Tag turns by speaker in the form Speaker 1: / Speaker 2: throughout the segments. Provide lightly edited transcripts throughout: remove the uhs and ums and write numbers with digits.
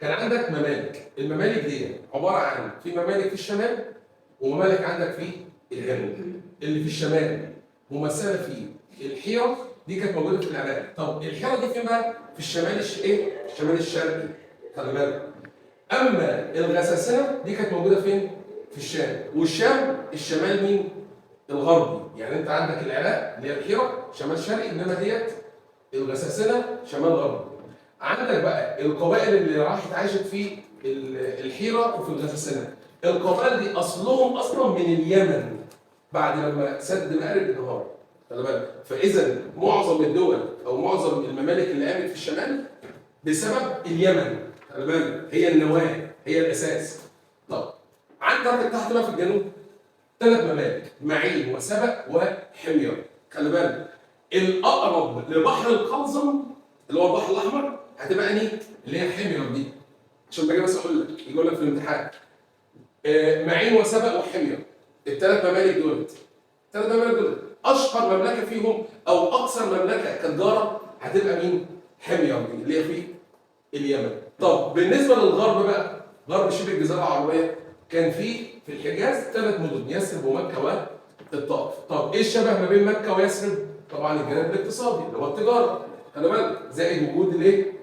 Speaker 1: كان عندك ممالك، الممالك دي عباره عن في ممالك في الشمال وممالك عندك في الجنوب. اللي في الشمال ممثله في الحيره، دي كانت موجوده في العراق. طب الحيره دي فين بقى؟ في الشمال الشمال الشرقي، خلي بالك. اما الغساسنه دي كانت موجوده فين؟ في الشام، والشام الشمال مين؟ الغربي. يعني انت عندك العراق اللي هي الحيره شمال شرقي، انما ديت الغساسنه شمال غربي. عندك بقى القبائل اللي راحت عاشت في الحيره وفي الغساسنه. القبائل دي اصلهم اصلا من اليمن بعد لما سد مأرب انهار، خلي بالك. فاذا معظم الدول او معظم الممالك اللي قامت في الشمال بسبب اليمن، خلي بالك، هي النواه، هي الاساس. طب عندك تحت بقى في الجنوب 3 ممالك، معين وسبأ وحمير، خلي بالك. الاقرب لبحر القلزم اللي هو البحر الاحمر هتبقى انهي؟ اللي هي حمير دي، عشان باجي بس اقول لك، يقول لك في الامتحان معين وسبأ وحمير. ال3 ممالك دولت، اشهر مملكه فيهم او اكثر مملكه كانت جاره هتبقى مين؟ حمير دي اللي هي في اليمن. طب بالنسبه للغرب بقى، غرب شبه الجزيره العربيه، كان في الحجاز 3 مدن، يثرب ومكه والطائف. طب ايه الشبه ما بين مكه ويثرب؟ طبعا الجانب الاقتصادي اللي هو التجاره، خلي بالك، زائد وجود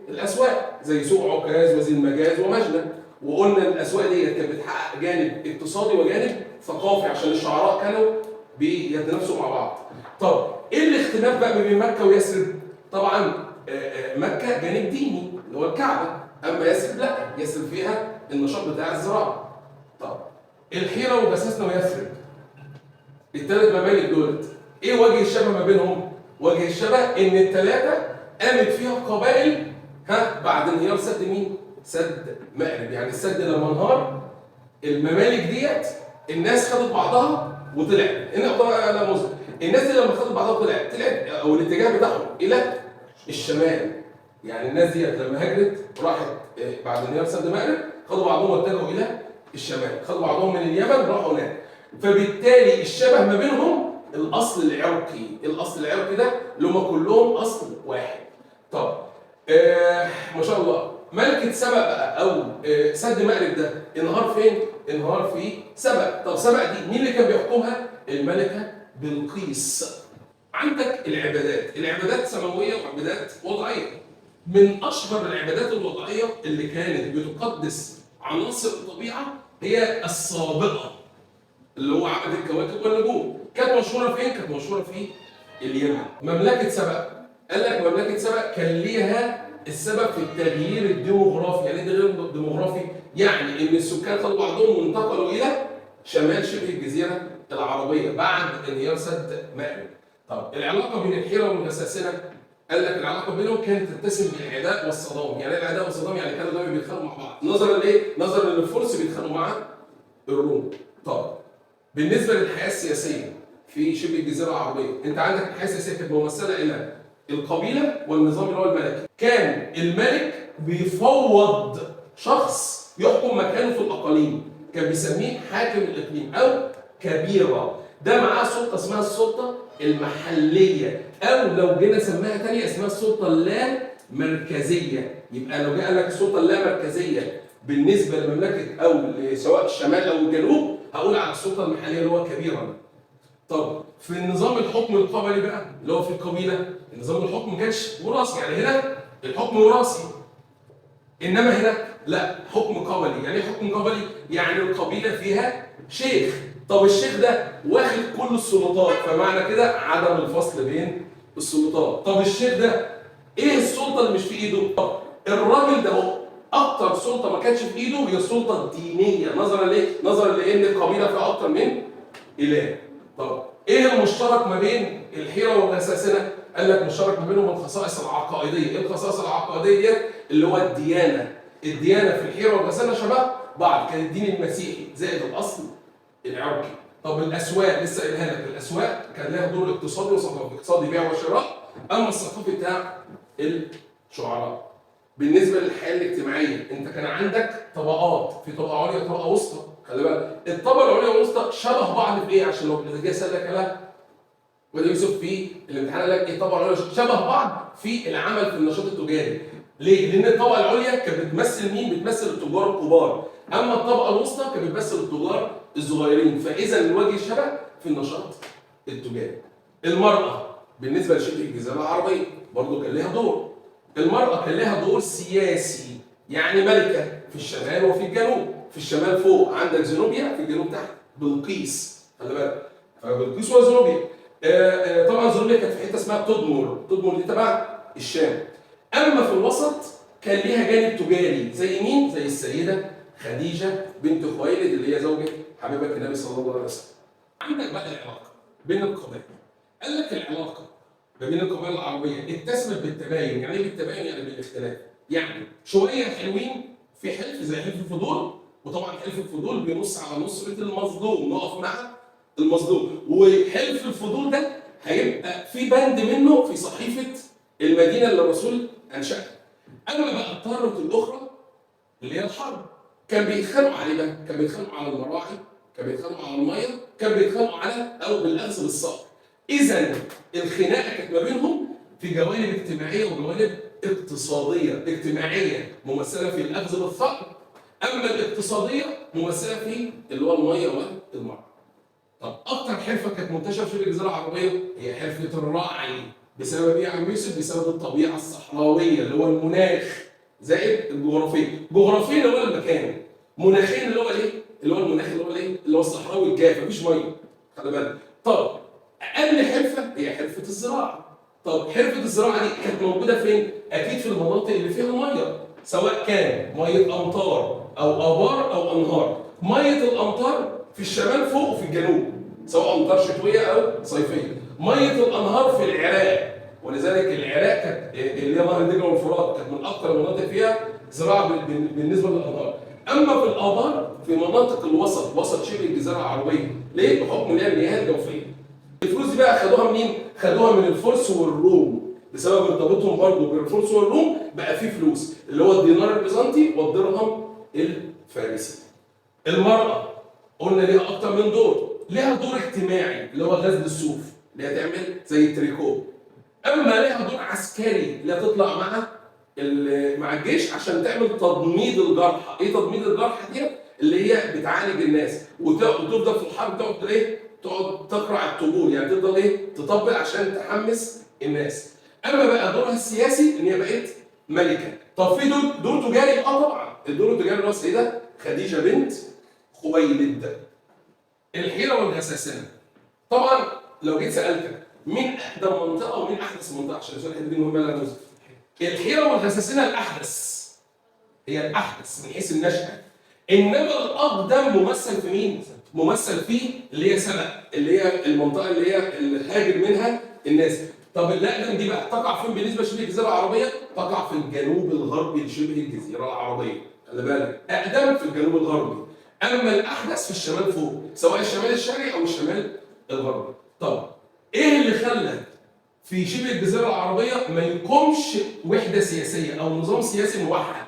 Speaker 1: الاسواق زي سوق عكاظ وزي المجاز ومجنى. وقلنا الاسواق دي كانت بتحقق جانب اقتصادي وجانب ثقافي عشان الشعراء كانوا بيتنافسوا مع بعض. طب ايه الاختلاف بقى ما بين مكه ويثرب؟ طبعا مكه جانب ديني اللي هو الكعبه، اما يثرب لا، يثرب فيها النشاط بتاع الزراعه. طب الحيره وغساسنه ويثرب، ال3 ممالك دولت، ايه وجه الشبه ما بينهم؟ وجه الشبه ان ال3 قامت فيها قبائل بعد انهيار سد مين؟ سد مأرب. يعني السد لما انهار الممالك ديت الناس خدت بعضها وطلعت. لا مصر، الناس دي لما خدت بعضها طلعت او الاتجاه بتاعهم الى الشمال. يعني الناس ديت لما هاجرت راحت بعد انهيار سد مأرب، خدوا بعضهم واتجهوا الى الشمال، خدوا بعضهم من اليمن راحوا هناك. فبالتالي الشبه ما بينهم الاصل العرقي، الاصل العرقي ده اللي هم كلهم اصل واحد. طب ما شاء الله، ملكة سبأ بقى او سد مأرب ده انهار فين؟ انهار في سبأ. طب سبأ دي مين اللي كان بيحكمها؟ الملكة بلقيس. عندك العبادات سماوية وعبادات وضعية. من اشهر العبادات الوضعية اللي كانت بتقدس عناصر الطبيعة هي السابقة، اللي هو عبد الكواكب والنجوم. كانت مشهوره فين؟ كانت مشهوره في اليمن. مملكه سبأ، قال لك مملكه سبأ كان ليها السبب في التغيير الديموغرافي. يعني ايه تغيير ديموغرافي؟ يعني ان السكان خدوا بعضهم وانتقلوا الى شمال شبه الجزيره العربيه بعد انهيار سد مأرب. طب العلاقه بين الحيره والغساسنه، قال لك العلاقه بينهم كانت تتسم بالعداء والصدام. يعني ايه العداء والصدام؟ يعني كانوا دايما بيتخانقوا مع بعض، نظرا لايه؟ نظرا ان الفرس بيتخانقوا مع الروم. طب بالنسبه للحياه السياسيه في شبه الجزيره العربيه، انت عندك الحياه السياسيه كانت ممثله الى القبيله والنظام اللي هو الملكي. كان الملك بيفوض شخص يحكم مكانه في الاقاليم، كان بيسميه حاكم الاقليم او كبيره. ده معاه سلطه اسمها السلطه المحليه، او لو جينا سماها ثانيه اسمها السلطه اللامركزيه. يبقى لو جه قال لك السلطه اللامركزيه بالنسبه لمملكه او سواء الشمال او الجنوب، هقول على السلطه المحليه اللي هو كبيرا. طب في النظام الحكم القبلي بقى اللي هو في القبيله، نظام الحكم ما كانش وراثي. يعني هنا الحكم وراثي، انما هنا لا، حكم قبلي. يعني ايه حكم قبلي؟ يعني القبيله فيها شيخ. طب الشيخ ده واخد كل السلطات، فمعنى كده عدم الفصل بين السلطات. طب الشيخ ده ايه السلطه اللي مش في ايده؟ طب الراجل ده هو اكتر سلطه ما كانتش في ايده هي السلطه الدينيه، نظرا ليه؟ نظرا لان القبيله فيها اكتر من اله. طب ايه المشترك ما بين الحيره والغساسنه؟ قال لك مشترك ما بينهم الخصائص العقائديه. ايه الخصائص العقائديه ديت؟ اللي هو الديانه. الديانه في الحيره والغساسنه شبه بعض، كان الدين المسيحي زائد الاصل العرقي. طب الاسواق لسه قايلها لك، الاسواق كان لها دور اقتصادي وثقافي، اقتصادي بيع وشراء، اما الثقافي بتاع الشعراء. بالنسبه للحياه الاجتماعيه، انت كان عندك طبقات، في طبقه عليا وطبقه وسطى. خلي بالك الطبقه العليا والوسطى شبه بعض في ايه؟ عشان لو جه سالك على وده يوسف في الامتحان قال لك ايه الطبقه العليا شبه بعض في العمل في النشاط التجاري. ليه؟ لان الطبقه العليا كانت بتمثل مين؟ بتمثل التجار الكبار، اما الطبقه الوسطى كانت بتمثل التجار الصغيرين، فاذا الوجه شبه في النشاط التجاري. المراه بالنسبه لشبه الجزيره العربيه برضه كان لها دور. المراه كان لها دور سياسي، يعني ملكه في الشمال وفي الجنوب. في الشمال فوق عندك زنوبيا، في الجنوب تحت بلقيس، خلي بالك، فبلقيس وزنوبيا. طبعا زنوبيا كانت في حته اسمها تدمر، تدمر دي تبع الشام. اما في الوسط كان ليها جانب تجاري، زي مين؟ زي السيده خديجه بنت خويلد اللي هي زوجة حبيبه النبي صلى الله عليه وسلم. عندك بقى العلاقه بين القبائل. قال لك العلاقه ما بين القبائل العربيه اتسمت بالتباين. يعني ايه بالتباين؟ يعني بالاختلاف. يعني شويه حلوين في حلف زي حلف الفضول، وطبعا حلف الفضول بينص على نصره المظلوم، نقف مع المظلوم. وحلف الفضول ده هيبقى في بند منه في صحيفه المدينه اللي الرسول انشاها. اما بقى الطاره الاخرى اللي هي الحرب، كان بيتخانقوا على ايه بقى؟ كان بيتخانقوا على المراعي، كان بيتخانقوا على الميه، كان بيتخانقوا على او بالاخذ بالصقر. اذا الخناقه كانت ما بينهم في جوانب اجتماعيه وجوانب اقتصاديه. اجتماعيه ممثله في الاخذ بالثأر، اما الاقتصاديه ممثله في اللي هو الميه والمرعى. طب اكتر حرفه كانت منتشره في الجزيره العربيه هي حرفه الرعي. بسبب ايه يا عم يوسف؟ بسبب الطبيعه الصحراويه اللي هو المناخ زائد الجغرافيه. جغرافيا اللي هو المكان، مناخيا اللي هو ايه؟ اللي هو المناخ اللي هو ايه؟ اللي هو الصحراوي الجاف، مفيش ميه. خلي بالك. طب اقل حرفه هي حرفه الزراعه. طب حرفه الزراعه دي كانت موجوده فين؟ اكيد في المناطق اللي فيها ميه، سواء كان ميه امطار او ابار او انهار. ميه الامطار في الشمال فوق وفي الجنوب، سواء امطار شتويه او صيفيه. ميه الانهار في العراق، ولذلك العراق كانت اللي هي نهر النيل والفرات كانت من اكثر المناطق فيها زراعه بالنسبه للانهار. اما في الابار في مناطق الوسط، وسط شبه الجزيره العربيه. ليه؟ بحكم ان هي المياه الجوفيه. الفلوس دي بقى خدوها منين؟ خدوها من الفرس والروم، بسبب ارتباطهم برضه بالفرس والروم بقى في فلوس، اللي هو الدينار البيزنطي والدرهم الفارسي. المرأة قلنا ليها أكتر من دور، ليها دور اجتماعي اللي هو غزل الصوف، اللي هي تعمل زي التريكو. أما ليها دور عسكري اللي هي تطلع مع الجيش عشان تعمل تضميد الجرحى. إيه تضميد الجرحى دي؟ اللي هي بتعالج الناس وتفضل في الحرب تقعد إيه؟ تقعد تقرع الطبول، يعني تفضل إيه؟ تطبل عشان تحمس الناس. أما بقى دورها السياسي إن هي بقت ملكة. طب في دور تجاري؟ طبعا الدور التجاري اللي هو السيدة خديجة بنت خويلد. الحيرة والغساسنة. طبعا لو جيت سألتك مين أقدم منطقة ومين أحدث منطقة، عشان السؤال الحتة دي مهمة لا نوزن. الحيرة والغساسنة الأحدث، هي الأحدث من حيث النشأة. إنما الأقدم ممثل في مين؟ ممثل فيه اللي هي سبأ، اللي هي المنطقة اللي هي اللي هاجر منها الناس. طب الأقدم دي بقى تقع فين بالنسبة لشبه الجزيرة العربية؟ تقع في الجنوب الغربي لشبه الجزيرة العربية. خلي بالك، أقدم في الجنوب الغربي. اما الاحدث في الشمال فوق، سواء الشمال الشرقي او الشمال الغربي. طب ايه اللي خلى في شبه الجزيره العربيه ما يقومش وحده سياسيه او نظام سياسي موحد؟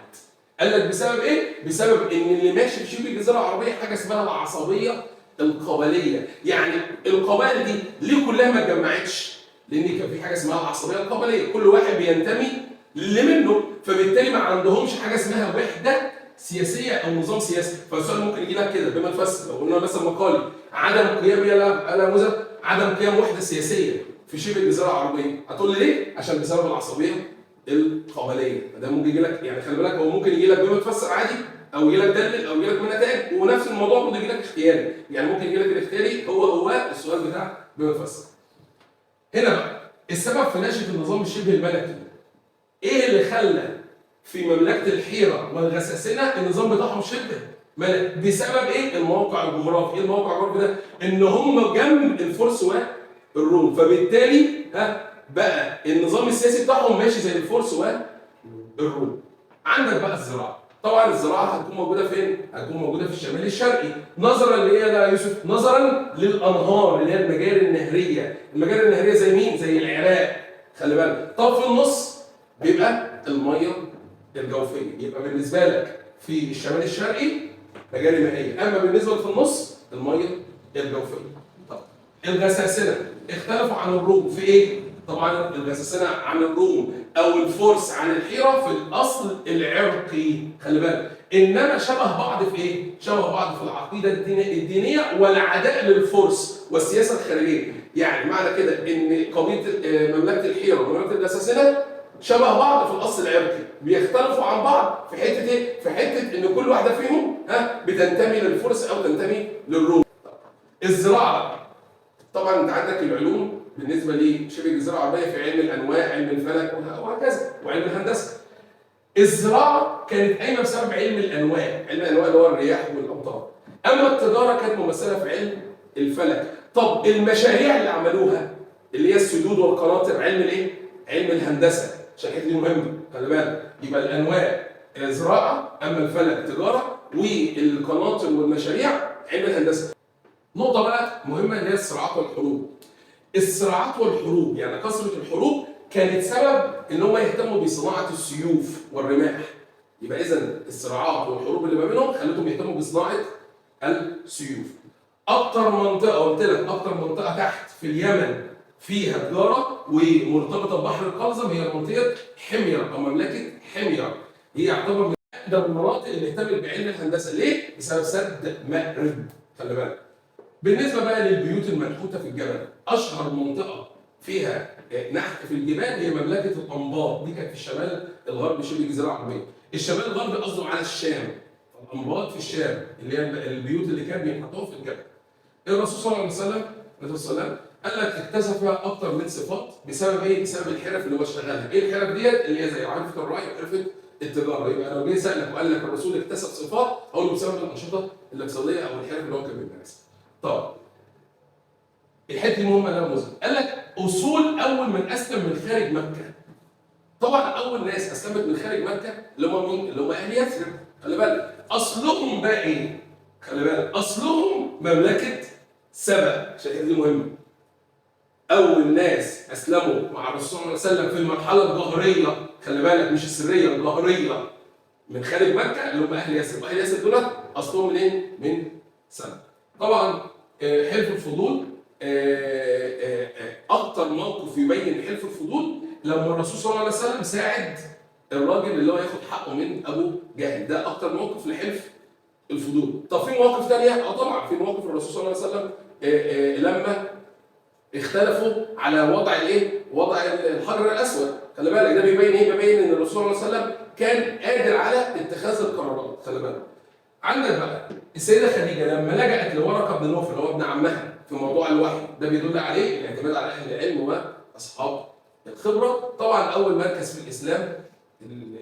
Speaker 1: قال لك بسبب ايه؟ بسبب ان اللي ماشي في شبه الجزيره العربيه حاجه اسمها العصبيه القبليه. يعني القبائل دي ليه كلها ما اتجمعتش؟ لان كان في حاجه اسمها العصبيه القبليه، كل واحد بينتمي لمنه، فبالتالي ما عندهمش حاجه اسمها وحده سياسيه او نظام سياسي. فالسؤال ممكن يجي لك كده بما نفسر، لو قلنا مثلا مقالي عدم قيام يلا موزه عدم قيام وحده سياسيه في شبه الجزيره العربيه، هتقول لي ليه؟ عشان بسبب العصبيه القبليه. ده ممكن يجي لك، يعني خلي بالك، هو ممكن يجي لك بما تفسر عادي، او يجي لك دلل، او يجي لك من نتائج، ونفس الموضوع ممكن يجي لك اختياري. يعني ممكن يجي لك الاختياري هو السؤال بتاع بما تفسر. هنا بقى السبب في نشأة النظام الشبه الملكي. ايه اللي خلى في مملكة الحيرة والغساسنة النظام بتاعهم شبه ملكي؟ بسبب ايه؟ الموقع الجغرافي. ايه الموقع الجغرافي ده؟ ان هم جنب الفرس والروم، فبالتالي بقى النظام السياسي بتاعهم ماشي زي الفرس والروم. عندك بقى الزراعة. طبعا الزراعة هتكون موجودة فين؟ هتكون موجودة في الشمال الشرقي، نظرا لايه يا يوسف؟ نظرا للانهار اللي هي المجاري النهرية. المجاري النهرية زي مين؟ زي العراق. خلي بالك. طب في النص بيبقى الميه الجوفيه. يبقى بالنسبه لك في الشمال الشرقي مجاري مائيه، اما بالنسبه في النص الميه الجوفيه. طب الغساسنه اختلفوا عن الروم في ايه؟ طبعا الغساسنه عن الروم او الفرس عن الحيره في الاصل العرقي، خلي بالك، انما شبه بعض في ايه؟ شبه بعض في العقيده الدينيه والعداء للفرس والسياسه الخارجيه. يعني معنى كده ان قضيه مملكه الحيره ومملكه الغساسنه شبه بعض في الاصل العرقي، بيختلفوا عن بعض في حته ايه؟ في حته ان كل واحده فيهم بتنتمي للفرس او تنتمي للروم. الزراعه طبعا انت عندك العلوم بالنسبه لشبه الجزيره العربيه في علم الانواع، علم الفلك وهكذا، وعلم الهندسه. الزراعه كانت قايمه بسبب علم الانواع، علم الانواع اللي هو الرياح والامطار. اما التجاره كانت ممثله في علم الفلك. طب المشاريع اللي عملوها اللي هي السدود والقناطر علم الايه؟ علم الهندسه، عشان الحته دي مهمه، خلي بالك. يبقى الانواع زراعه، اما الفلك تجاره، والقناطر والمشاريع علم الهندسه. نقطه بقى مهمه اللي هي الصراعات والحروب. الصراعات والحروب يعني كثره الحروب كانت سبب ان هم يهتموا بصناعه السيوف والرماح. يبقى اذا الصراعات والحروب اللي ما بينهم خلتهم يهتموا بصناعه السيوف. اكتر منطقه قلت لك، اكتر منطقه تحت في اليمن فيها تجاره ومرتبطه ببحر القلزم هي منطقه حمير او مملكه حمير. هي يعتبر من احدى المناطق اللي اهتمت بعلم الهندسه. ليه؟ بسبب سد مأرب، خلي بالك. بالنسبه بقى للبيوت المنحوته في الجبل، اشهر منطقه فيها نحت في الجبال هي مملكه الانباط، دي كانت في الشمال الغربي شبه الجزيره العربيه. الشمال الغربي قصده على الشام، الانباط في الشام اللي هي البيوت اللي كانوا بينحتوها في الجبل. الرسول صلى الله عليه وسلم قال لك اكتسب اكثر من صفات بسبب ايه؟ بسبب الحرف اللي هو اشتغلها. ايه الحرف ديت؟ اللي هي زي عرفه الرعي وعرفه التجاره. يبقى لو جه سالك وقال لك الرسول اكتسب صفات، اقول له بسبب الانشطه الاقتصاديه او الحرف اللي هو كان بيمارسها. طب الحته دي مهمه لا مزن. قال لك اصول اول من اسلم من خارج مكه. طبعا اول ناس اسلمت من خارج مكه اللي هم مين؟ اللي هم اهل يثرب. خلي بالك اصلهم بقى ايه؟ خلي بالك اصلهم مملكه سبأ، عشان دي مهمه. اول ناس اسلموا مع الرسول صلى الله عليه وسلم في المرحله الجهريه، خلي بالك مش السريه، الجهريه، من خارج مكه اللي هم اهل يثرب. اهل يثرب دول اصلهم منين؟ من سبأ. طبعا حلف الفضول اكتر موقف يبين حلف الفضول لما الرسول صلى الله عليه وسلم ساعد الراجل اللي هو ياخد حقه من ابو جهل. ده اكتر موقف لحلف الفضول. طب في مواقف ثانيه؟ طبعا في موقف الرسول صلى الله عليه وسلم لما اختلفوا على وضع الايه؟ وضع الحجر الاسود. خلي بالك ده بيبين ايه؟ بيبين ان الرسول صلى الله عليه وسلم كان قادر على اتخاذ القرارات. خلي بالك. عندك بقى السيده خديجه لما لجأت لورقه بن نوفل اللي هو ابن عمها في موضوع الوحي، ده بيدل عليه الاعتماد على اهل العلم واصحاب الخبره. طبعا اول مركز في الاسلام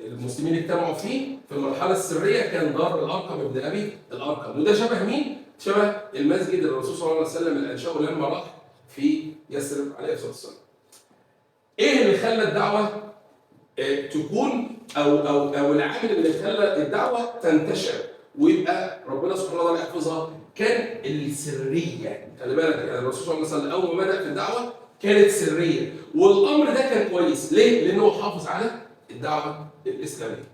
Speaker 1: المسلمين اجتمعوا فيه في المرحله السريه كان دار الارقم ابن ابي الارقم، وده شبه مين؟ شبه المسجد اللي الرسول صلى الله عليه وسلم اللي انشاه لما راح في يثرب عليه الصلاه والسلام. ايه اللي خلى الدعوه تكون او العامل اللي خلى الدعوه تنتشر ويبقى ربنا سبحانه وتعالى يحفظها؟ كان السريه. خلي بالك يعني الرسول صلى الله عليه وسلم اول ما بدا في الدعوه كانت سريه، والامر ده كان كويس. ليه؟ لانه حافظ على الدعوه الاسلاميه.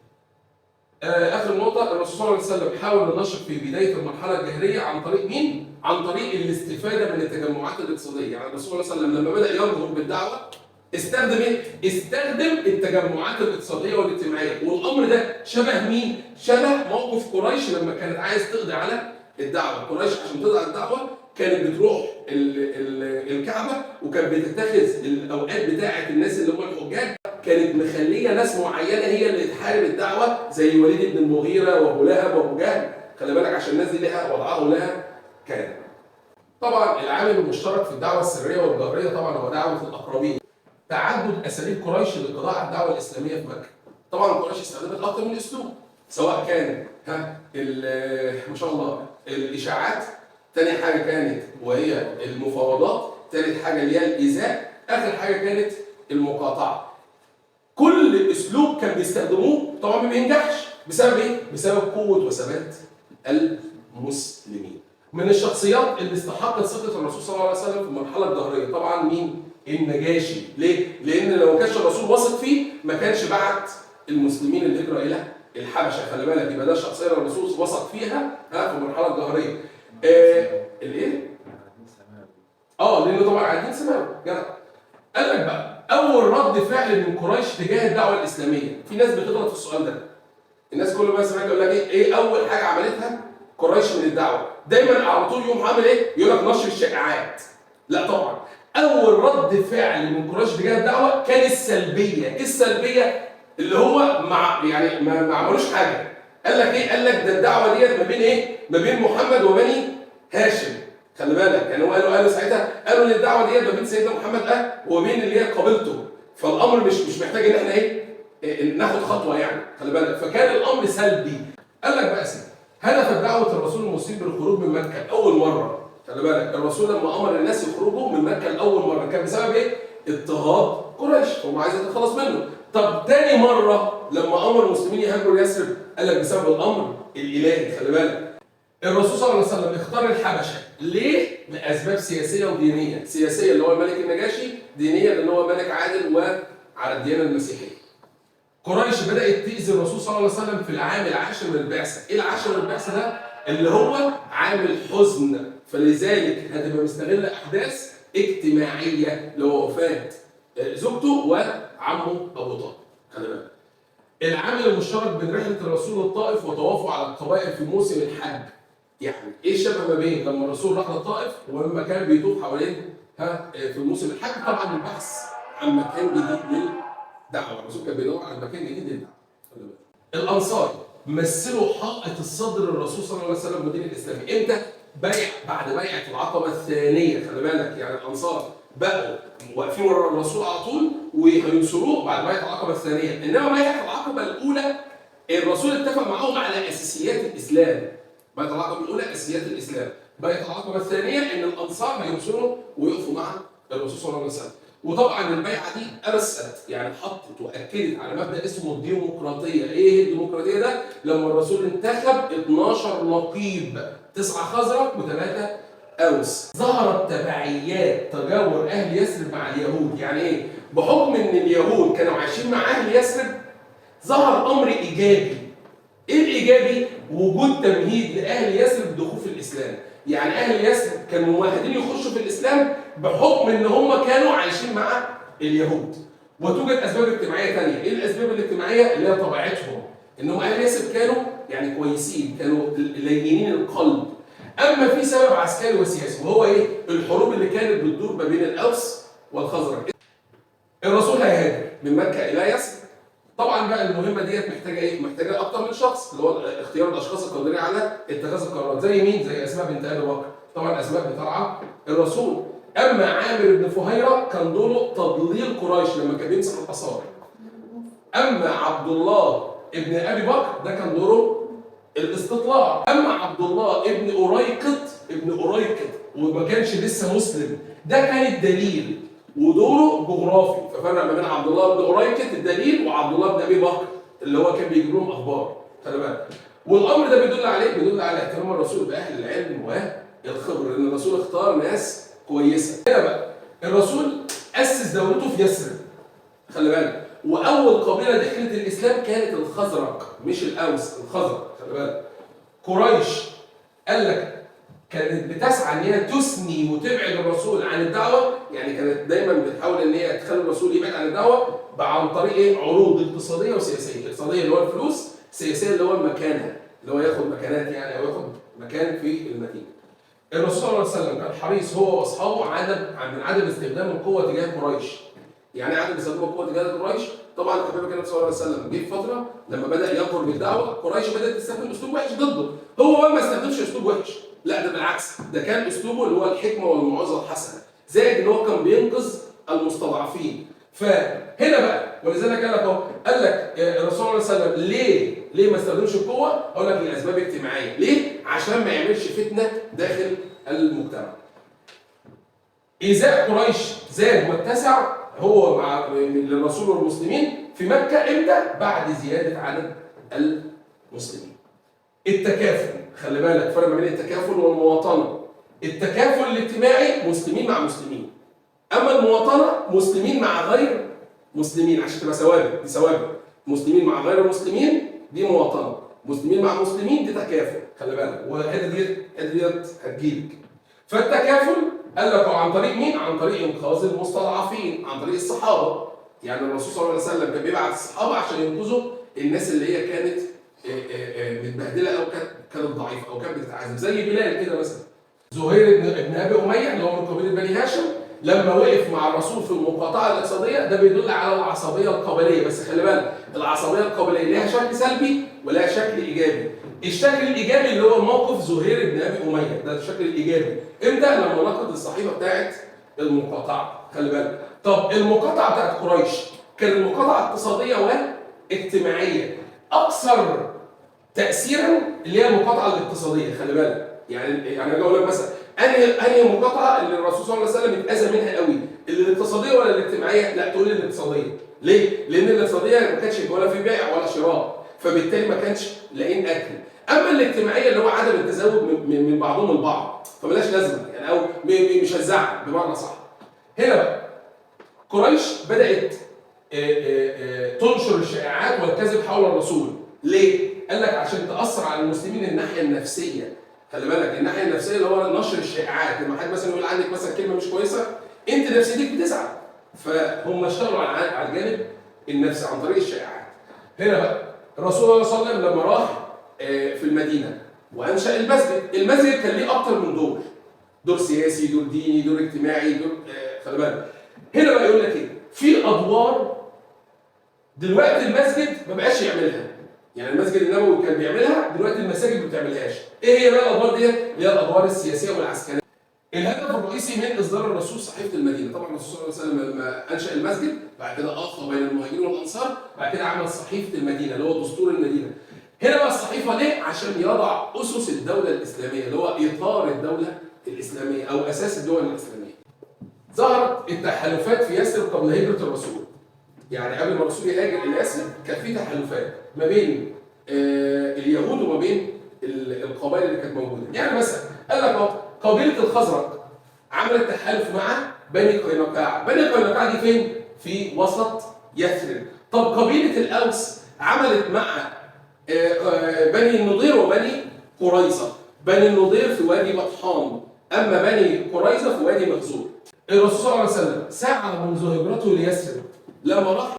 Speaker 1: اخر نقطه، الرسول صلى الله عليه وسلم حاول النشر في بدايه المرحله الجاهليه عن طريق مين؟ عن طريق الاستفاده من التجمعات الاقتصاديه. يعني الرسول صلى الله عليه وسلم لما بدا ينظر بالدعوه استخدم ايه؟ استخدم التجمعات الاقتصاديه والاجتماعيه، والامر ده شبه مين؟ شبه موقف قريش لما كانت عايز تقضي على الدعوه. قريش عشان تقضي على الدعوه كانت بتروح الكعبه وكانت بتتخذ الاوقات بتاعه الناس اللي هم الحجاج، كانت مخليه ناس معينه هي اللي تحارب الدعوه زي وليد بن المغيره وابو لهب وابو جهل. خلي بالك عشان الناس دي لها وضعها ولها كان. طبعا العامل المشترك في الدعوه السريه والجهريه طبعا هو دعوه الاقربين. تعدد اساليب قريش للقضاء على الدعوه الاسلاميه في مكه. طبعا قريش استخدمت اكثر من اسلوب، سواء كان ما شاء الله الاشاعات، ثاني حاجه كانت وهي المفاوضات، ثالث حاجه اللي هي الايذاء، اخر حاجه كانت المقاطعه. كل اسلوب كان بيستخدموه طبعا ما بينجحش بسبب ايه؟ بسبب قوه وثبات المسلمين. من الشخصيات اللي استحقت ثقه الرسول صلى الله عليه وسلم في المرحله الجهريه طبعا مين؟ النجاشي. ليه؟ لان لو ما كانش الرسول واثق فيه ما كانش بعت المسلمين الهجره الى الحبشه. خلي بالك يبقى ده الشخصيه اللي الرسول وثق فيها في المرحله الجهريه. الايه؟ لانه طبعا عايزين سماوي جدع. قال لك بقى الاسلاميه. في ناس بتغلط في السؤال ده. الناس كل ما سمعت يقول لك ايه اول حاجه عملتها قريش من الدعوه؟ دايما على طول يوم عامل ايه؟ يقول لك نشر الشائعات. لا طبعا، اول رد فعل من قريش تجاه الدعوه كان السلبيه. ايه السلبيه؟ اللي هو يعني ما عملوش حاجه. قال لك ايه؟ قال لك ده الدعوه ديت ما بين ايه؟ ما بين محمد وبني هاشم. خلي بالك، يعني هو قالوا ساعتها، قالوا ان الدعوه ديت ما بين سيدنا محمد وبين اللي هي قبيلته. فالامر مش محتاج ان احنا ناخد خطوه يعني. خلي بالك، فكان الامر سلبي. قال لك بقى سيدي، هدف دعوه الرسول المسلم بالخروج من مكه اول مره. خلي بالك، الرسول لما امر الناس يخرجوا من مكه لاول مره كان بسبب ايه؟ اضطهاد قريش، هم عايز يتخلص منه. طب تاني مره لما امر المسلمين يهاجروا يثرب، قال لك بسبب الامر الالهي. خلي بالك، الرسول صلى الله عليه وسلم اختار الحبشه ليه؟ لاسباب سياسيه ودينيه. سياسيه اللي هو الملك النجاشي، دينيه لان هو ملك عادل وعلى الديانه المسيحيه. قريش بدات تاذي الرسول صلى الله عليه وسلم في العام العاشر من البعثه. ايه العاشر من البعثه ده؟ اللي هو عام الحزن. فلذلك هتبقى مستغل احداث اجتماعيه اللي هو وفاه زوجته وعمه ابو طالب. خلي بالك، العامل المشترك بين رحله الرسول للطائف وطوافه على القبائل في موسم الحج. يعني ايه الشبه ما بين لما الرسول راح للطائف ولما كان بيطوف حوالين في موسم الحج؟ طبعا البحث عن مكان جديد للدعوه. الرسول كان بيدور على مكان جديد للدعوه. الانصار مثلوا حائط الصدر الرسول صلى الله عليه وسلم ودين الاسلامي. امتى؟ بعد بيعه العقبه الثانيه. خلي بالك، يعني الانصار بقوا واقفين ورا الرسول على طول وهينصروه بعد بيعه العقبه الثانيه. انما بيعه العقبه الاولى الرسول اتفق معاهم على اساسيات الاسلام. بيعه العقبه الاولى اساسيات الاسلام. بيعه العقبه الثانيه ان الانصار هينصروا ويقفوا مع الرسول صلى الله عليه وسلم. وطبعا البيعه دي ارست، يعني حطت واكدت على مبدا اسمه الديمقراطيه. ايه الديمقراطيه ده؟ لما الرسول انتخب 12 نقيب، 9 خزرج و3 اوس. ظهرت تبعيات تجاور اهل يثرب مع اليهود. يعني ايه؟ بحكم ان اليهود كانوا عايشين مع اهل يثرب ظهر امر ايجابي. ايه الايجابي؟ وجود تمهيد لاهل يثرب بالدخول في الاسلام. يعني اهل يثرب كانوا مؤهلين يخشوا في الاسلام بحكم ان هم كانوا عايشين مع اليهود. وتوجد اسباب اجتماعيه ثانيه. ايه الاسباب الاجتماعيه؟ اللي هي طبيعتهم، ان هم اهل يثرب كانوا يعني كويسين، كانوا لينين القلب. اما في سبب عسكري وسياسي، وهو ايه؟ الحروب اللي كانت بتدور ما بين الاوس والخزرج. الرسول هيهاجر من مكه الى يثرب. طبعا بقى المهمه ديت محتاجه ايه؟ محتاجه اكتر من شخص، اللي هو اختيار الاشخاص القادرين على اتخاذ القرارات. زي مين؟ زي اسماء بنت ابي بكر. طبعا اسماء بترعى الرسول. اما عامر بن فهيره كان دوره تضليل قريش لما كان بيمسح الاثار. اما عبد الله ابن ابي بكر ده كان دوره الاستطلاع. اما عبد الله ابن أريقط وما كانش لسه مسلم، ده كان الدليل ودوره جغرافي. ففرق ما بين عبد الله بن أريقط الدليل وعبد الله بن ابي بكر اللي هو كان بيجيب لهم اخبار. خلي بالك، والامر ده بيدل على اهتمام الرسول باهل العلم والخبره، لان الرسول اختار ناس كويسه. هنا بقى الرسول اسس دولته في يثرب. خلي بالك، واول قبيله دخلت الاسلام كانت الخزرج مش الاوس، الخزرج. خلي بالك، قريش قال لك كانت بتسعى ان هي تثني وتبعد الرسول عن الدعوه. يعني كانت دايما بتحاول ان هي تخلي الرسول يبعد عن الدعوه عن طريق ايه؟ عروض اقتصاديه وسياسيه. اقتصاديه اللي هو الفلوس، سياسيه اللي هو المكانه، اللي هو ياخد مكانات يعني، او ياخد مكان في المدينه. الرسول صلى الله عليه وسلم كان حريص هو واصحابه من عدم استخدام القوه تجاه قريش. يعني عدم استخدام القوه تجاه قريش. طبعا النبي كان صلى الله عليه وسلم جه في فتره لما بدا يقر بالدعوه، قريش بدات تستخدم اسلوب وحش ضده. هو ما استخدمش اسلوب وحش، لا ده بالعكس، ده كان اسلوبه اللي هو الحكمه والموعظه الحسنه، زائد ان هو كان بينقذ المستضعفين. فهنا بقى ولذلك قال لك الرسول صلى الله عليه وسلم ليه ما استخدمش القوه؟ اقول لك لاسباب اجتماعيه. ليه؟ عشان ما يعملش فتنه داخل المجتمع. ايذاء قريش زاد واتسع هو مع للرسول والمسلمين في مكه. امتى؟ بعد زياده عدد المسلمين. التكافل، خلي بالك فرق ما بين التكافل والمواطنه. التكافل الاجتماعي مسلمين مع مسلمين، اما المواطنه مسلمين مع غير مسلمين، عشان تبقى ثوابت. دي ثوابت، مسلمين مع غير مسلمين دي مواطنه، مسلمين مع مسلمين دي تكافل. خلي بالك، والحته ديت هتجيلك. فالتكافل قال لك عن طريق مين؟ عن طريق انقاذ المستضعفين، عن طريق الصحابه. يعني الرسول صلى الله عليه وسلم كان بيبعت الصحابه عشان ينقذوا الناس اللي هي كانت متبهدله او كانت ضعيفه او كانت بتتعذب، زي بلال كده مثلا. زهير بن ابي اميه اللي هو من قبيله بني هاشم لما وقف مع الرسول في المقاطعه الاقتصاديه، ده بيدل على العصبيه القبليه. بس خلي بالك العصبيه القبليه ليها شكل سلبي ولها شكل ايجابي. الشكل الايجابي اللي هو موقف زهير بن ابي اميه، ده الشكل الايجابي. امتى؟ لما نقد الصحيفه بتاعت المقاطعه. خلي بالك. طب المقاطعه بتاعت قريش كانت مقاطعه اقتصاديه واجتماعيه. اكثر تاثيرا اللي هي المقاطعه الاقتصاديه. خلي بالك. يعني انا اقول لك مثلا انهي مقاطعه اللي الرسول صلى الله عليه وسلم اتاذى منها قوي؟ اللي الاقتصاديه ولا الاجتماعيه؟ لا، تقول لي الاقتصاديه. ليه؟ لان الاقتصاديه ما كانش ولا في بيع ولا شراء، فبالتالي ما كانش لاقين اكل. اما الاجتماعيه اللي هو عدم التزاوج من بعضهم البعض، فملاش لازمه يعني، او مش هتزعل بمعنى صح. هنا بقى قريش بدات تنشر الشائعات والكذب حول الرسول. ليه؟ قال لك عشان تاثر على المسلمين الناحيه النفسيه. خلي بالك الناحيه النفسيه اللي هو نشر الشائعات. لما حد مثلا يقول عنك مثلا كلمه مش كويسه، انت نفسيتك بتزعل. فهم اشتغلوا على الجانب النفسي عن طريق الشائعات. هنا بقى الرسول صلى الله عليه وسلم لما راح في المدينه وانشا المسجد كان ليه اكتر من دور. دور سياسي، دور ديني، دور اجتماعي، دور خلي بالك. هنا بقى يقول لك ايه؟ في ادوار دلوقتي المسجد ما بقاش يعملها. يعني المسجد النبوي كان بيعملها، دلوقتي المساجد ما بتعملهاش. ايه هي بقى الادوار ديت؟ اللي هي الادوار السياسيه والعسكريه. الهدف الرئيسي من اصدار الرسول صحيفه المدينه، طبعا الرسول صلى الله عليه وسلم لما انشا المسجد بعد كده اخى بين المهاجرين والانصار، بعد كده عمل صحيفه المدينه اللي هو دستور المدينه. هنا بقى الصحيفه ليه؟ عشان يضع اسس الدوله الاسلاميه اللي هو اطار الدوله الاسلاميه او اساس الدول الاسلاميه. ظهرت التحالفات في يثرب قبل هجره الرسول. يعني قبل ما الرسول يهاجر الى يثرب كان في تحالفات ما بين اليهود وما بين القبائل اللي كانت موجوده. يعني مثلا قال لك قبيله الخزرج عملت تحالف مع بني قينقاع. بني قينقاع دي فين؟ في وسط يثرب. طب قبيله الاوس عملت مع بني النضير وبني قريظه. بني النضير في وادي بطحان، اما بني قريظه في وادي مخزوم. الرسول صلى الله عليه وسلم ساعه منذ هجرته ليثرب لما راح